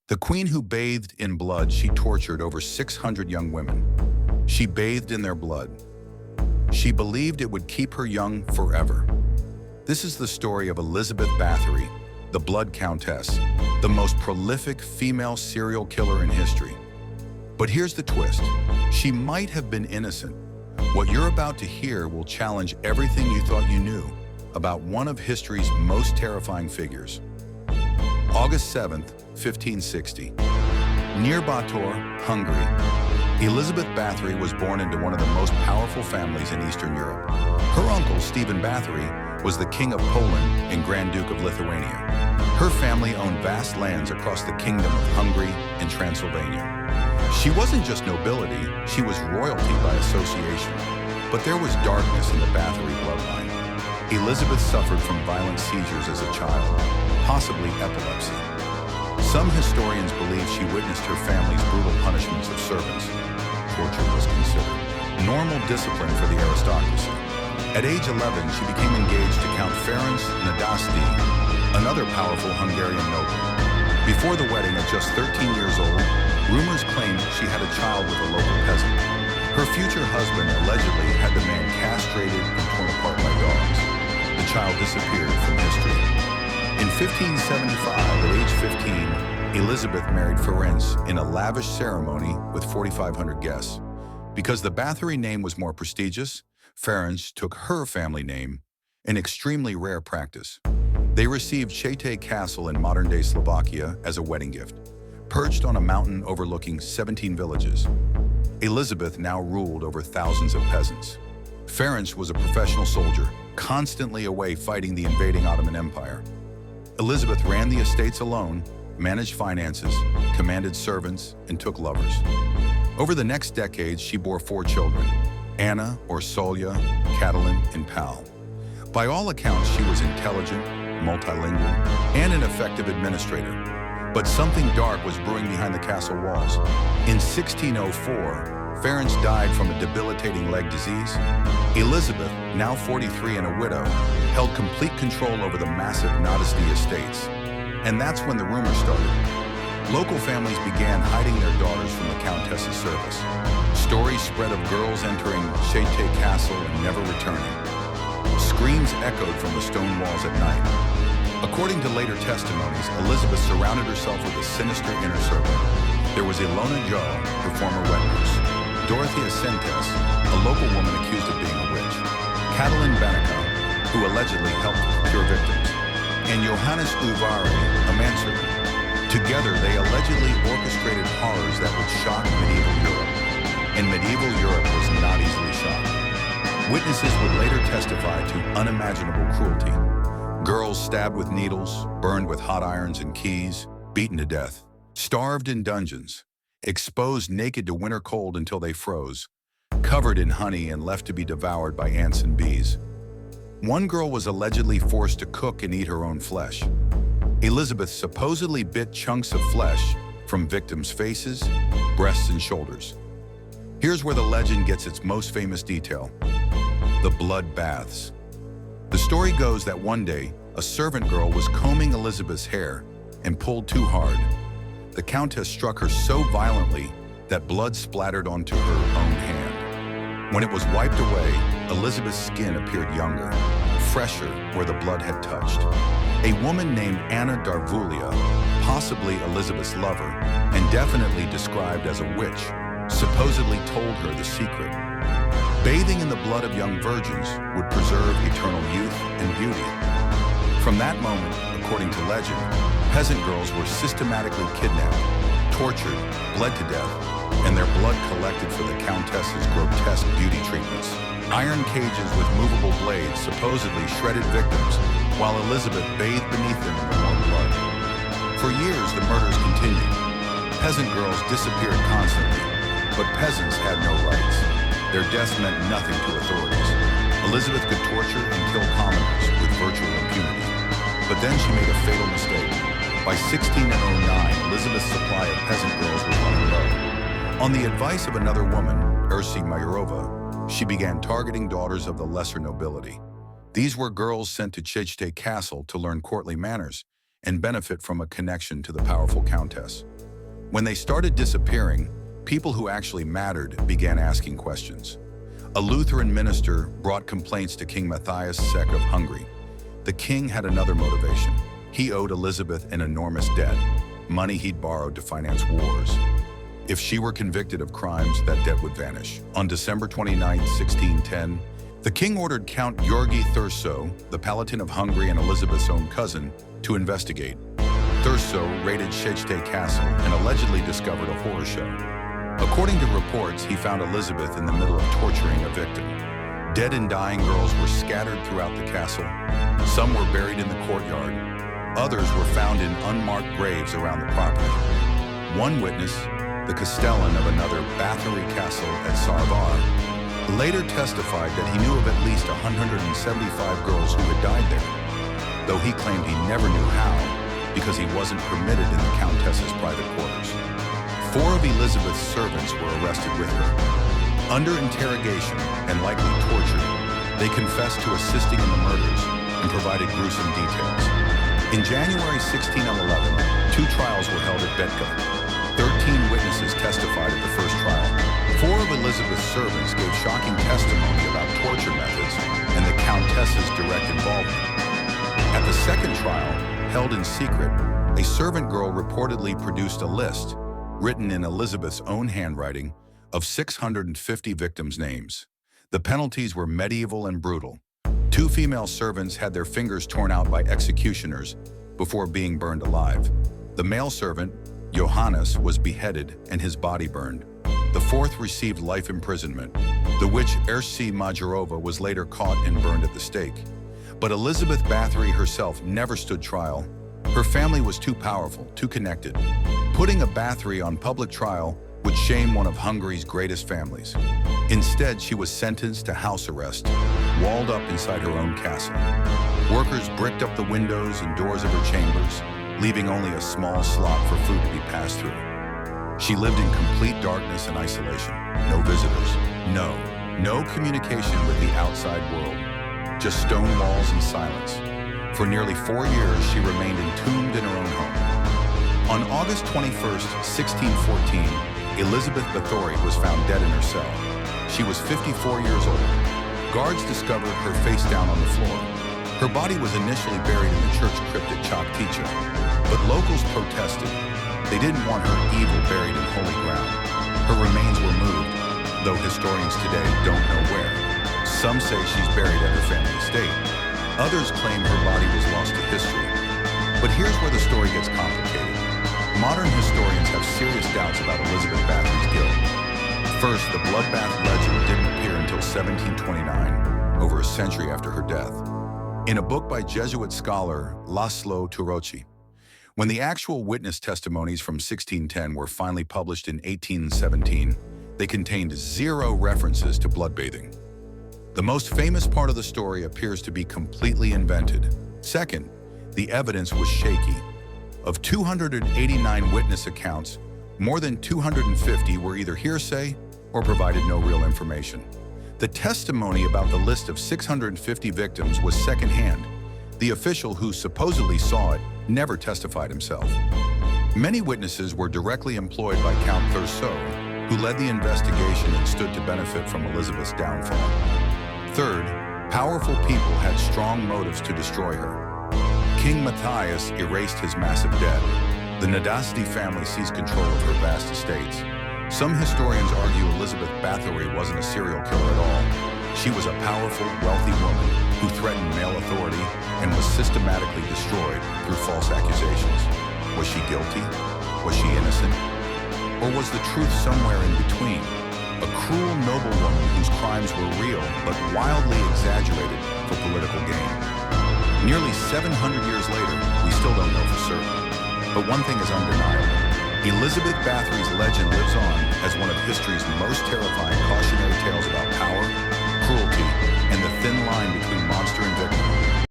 The queen who bathed in blood, she tortured over 600 young women. She bathed in their blood. She believed it would keep her young forever. This is the story of Elizabeth Bathory, the Blood Countess, the most prolific female serial killer in history. But here's the twist. She might have been innocent. What you're about to hear will challenge everything you thought you knew about one of history's most terrifying figures. August 7th, 1560. Near Bator, Hungary, Elizabeth Bathory was born into one of the most powerful families in Eastern Europe. Her uncle, Stephen Bathory, was the King of Poland and Grand Duke of Lithuania. Her family owned vast lands across the Kingdom of Hungary and Transylvania. She wasn't just nobility, she was royalty by association. But there was darkness in the Bathory bloodline. Elizabeth suffered from violent seizures as a child, possibly epilepsy. Some historians believe she witnessed her family's brutal punishments of servants. Torture was considered normal discipline for the aristocracy. At age 11, she became engaged to Count Ferenc Nadasdy, another powerful Hungarian noble. Before the wedding, at just 13 years old, rumors claimed she had a child with a local peasant. Her future husband allegedly had the man castrated and torn apart by dogs. The child disappeared from history. In 1575, at age 15, Elizabeth married Ferenc in a lavish ceremony with 4,500 guests. Because the Bathory name was more prestigious, Ferenc took her family name, an extremely rare practice. They received Štětí Castle in modern-day Slovakia as a wedding gift, perched on a mountain overlooking 17 villages. Elizabeth now ruled over thousands of peasants. Ferenc was a professional soldier, constantly away fighting the invading Ottoman Empire. Elizabeth ran the estates alone, managed finances, commanded servants, and took lovers. Over the next decades, she bore 4 children: Anna, Orsolya, Catalin, and Pal. By all accounts, she was intelligent, multilingual, and an effective administrator. But something dark was brewing behind the castle walls. In 1604, Ferenc died from a debilitating leg disease. Elizabeth, now 43 and a widow, held complete control over the massive Nadasdy estates. And that's when the rumors started. Local families began hiding their daughters from the Countess's service. Stories spread of girls entering Štětí Castle and never returning. Screams echoed from the stone walls at night. According to later testimonies, Elizabeth surrounded herself with a sinister inner circle. There was Ilona Joe, her former wet nurse; Dorothea Sentes, a local woman accused of being a witch; Catalin Banica, who allegedly helped cure victims; and Johannes Uvari, a manservant. Together, they allegedly orchestrated horrors that would shock medieval Europe. And medieval Europe was not easily shocked. Witnesses would later testify to unimaginable cruelty. Girls stabbed with needles, burned with hot irons and keys, beaten to death, starved in dungeons, exposed naked to winter cold until they froze, covered in honey and left to be devoured by ants and bees. One girl was allegedly forced to cook and eat her own flesh. Elizabeth supposedly bit chunks of flesh from victims' faces, breasts, and shoulders. Here's where the legend gets its most famous detail: the blood baths. The story goes that one day, a servant girl was combing Elizabeth's hair and pulled too hard. The Countess struck her so violently that blood splattered onto her own hand. When it was wiped away, Elizabeth's skin appeared younger, fresher where the blood had touched. A woman named Anna Darvulia, possibly Elizabeth's lover, and definitely described as a witch, supposedly told her the secret. Bathing in the blood of young virgins would preserve eternal youth and beauty. From that moment, according to legend, peasant girls were systematically kidnapped, tortured, bled to death, and their blood collected for the Countess's grotesque beauty treatments. Iron cages with movable blades supposedly shredded victims, while Elizabeth bathed beneath them in the warm blood. For years, the murders continued. Peasant girls disappeared constantly, but peasants had no rights. Their deaths meant nothing to authorities. Elizabeth could torture and kill commoners with virtual impunity. But then she made a fatal mistake. By 1609, Elizabeth's supply of peasant girls was running low. On the advice of another woman, Ursi Mayurova, she began targeting daughters of the lesser nobility. These were girls sent to Štětí Castle to learn courtly manners and benefit from a connection to the powerful Countess. When they started disappearing, people who actually mattered began asking questions. A Lutheran minister brought complaints to King Matthias II of Hungary. The king had another motivation. He owed Elizabeth an enormous debt, money he'd borrowed to finance wars. If she were convicted of crimes, that debt would vanish. On December 29, 1610, the king ordered Count György Thurso, the Palatine of Hungary and Elizabeth's own cousin, to investigate. Thurso raided Székely Castle and allegedly discovered a horror show. According to reports, he found Elizabeth in the middle of torturing a victim. Dead and dying girls were scattered throughout the castle. Some were buried in the courtyard. Others were found in unmarked graves around the property. One witness, the castellan of another Bathory castle at Sarvar, later testified that he knew of at least 175 girls who had died there, though he claimed he never knew how because he wasn't permitted in the Countess's private quarters. 4 of Elizabeth's servants were arrested with her. Under interrogation and likely torture, they confessed to assisting in the murders and provided gruesome details. In January 1611, 2 trials were held at Betka. 13 witnesses testified at the first trial. 4 of Elizabeth's servants gave shocking testimony about torture methods and the Countess's direct involvement. At the second trial, held in secret, a servant girl reportedly produced a list, written in Elizabeth's own handwriting, of 650 victims' names. The penalties were medieval and brutal. 2 female servants had their fingers torn out by executioners before being burned alive. The male servant, Johannes, was beheaded and his body burned. The 4th received life imprisonment. The witch Ersi Majorova was later caught and burned at the stake. But Elizabeth Bathory herself never stood trial. Her family was too powerful, too connected. Putting a Bathory on public trial would shame one of Hungary's greatest families. Instead, she was sentenced to house arrest, walled up inside her own castle. Workers bricked up the windows and doors of her chambers, leaving only a small slot for food to be passed through. She lived in complete darkness and isolation. No visitors. No communication with the outside world. Just stone walls and silence. For nearly 4 years, she remained entombed in her own home. On August 21st, 1614, Elizabeth Bathory was found dead in her cell. She was 54 years old. Guards discovered her face down on the floor. Her body was initially buried in the church crypt at Chocticha, but locals protested. They didn't want her evil buried in holy ground. Her remains were moved, though historians today don't know where. Some say she's buried at her family estate. Others claim her body was lost to history. But here's where the story gets complicated. Modern historians have serious doubts about Elizabeth Bathory's guilt. First, the bloodbath legend didn't appear until 1729, over a century after her death, in a book by Jesuit scholar Laszlo Turoczy. When the actual witness testimonies from 1610 were finally published in 1817, they contained 0 references to bloodbathing. The most famous part of the story appears to be completely invented. Second, the evidence was shaky. Of 289 witness accounts, more than 250 were either hearsay or provided no real information. The testimony about the list of 650 victims was secondhand. The official who supposedly saw it never testified himself. Many witnesses were directly employed by Count Thurso, who led the investigation and stood to benefit from Elizabeth's downfall. Third, powerful people had strong motives to destroy her. King Matthias erased his massive debt. The Nadasti family seized control of her vast estates. Some historians argue Elizabeth Bathory wasn't a serial killer at all. She was a powerful, wealthy woman who threatened male authority and was systematically destroyed through false accusations. Was she guilty? Was she innocent? Or was the truth somewhere in between? A cruel noblewoman whose crimes were real but wildly exaggerated for political gain. Nearly 700 years later, we still don't know for certain. But one thing is undeniable. Elizabeth Bathory's legend lives on as one of history's most terrifying cautionary tales about power, cruelty,